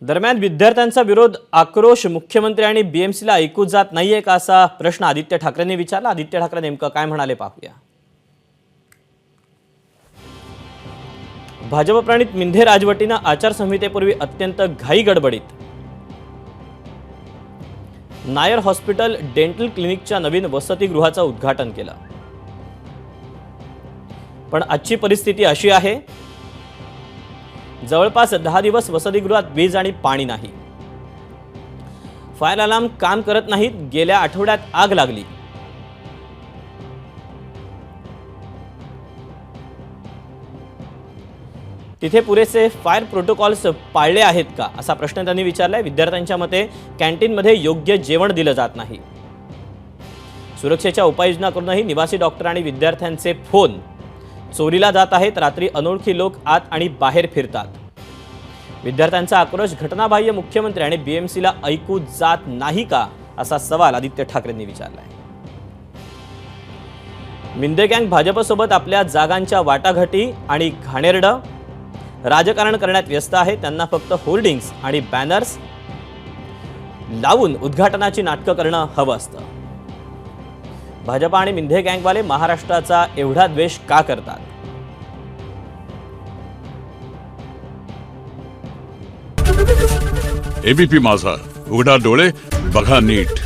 दरम्यान विद्यार्थ्यांचा विरोध, आक्रोश मुख्यमंत्री आणि बीएमसीला ऐकू जात नाहीये का असा प्रश्न आदित्य ठाकरेंनी विचारला। आदित्य ठाकरे नेमकं काय म्हणाले पाहूया। भाजप प्रणित मिंधे राजवटीनं आचारसंहितेपूर्वी अत्यंत घाई गडबडीत नायर हॉस्पिटल डेंटल क्लिनिकच्या नवीन वसतिगृहाचं उद्घाटन केलं। पण आजची परिस्थिती अशी आहे, जवळपास 10 दिवस वसतिगृहात वीज आणि पाणी नाही। फायर अलार्म काम करत नाहीत। गेल्या आठवड्यात आग लागली। तिथे पुरेसे फायर प्रोटोकॉल्स पाळले आहेत का असा प्रश्न त्यांनी विचारलाय। विद्यार्थ्यांच्या मते कॅन्टीनमध्ये योग्य जेवण दिलं जात नाही। सुरक्षेच्या उपाययोजना करूनही निवासी डॉक्टर आणि विद्यार्थ्यांचे फोन चोरीला जात आहेत। रात्री अनोळखी लोक आत आणि बाहेर फिरतात। विद्यार्थ्यांचा आक्रोश घटनाबाह्य मुख्यमंत्री आणि बीएमसीला ऐकू जात नाही का असा सवाल आदित्य ठाकरेंनी विचारलाय। मिंदे गँग भाजपसोबत आपल्या जागांच्या वाटाघाटी आणि घाणेरडं राजकारण करण्यात व्यस्त आहे। त्यांना फक्त होर्डिंग्स आणि बॅनर्स लावून उद्घाटनाची नाटकं करणं हवं असतं। भाजप आणि मिंधे गँगवाले महाराष्ट्राचा एवढा द्वेष का करतात? एबीपी माझा, उघडा डोळे बघा नीट।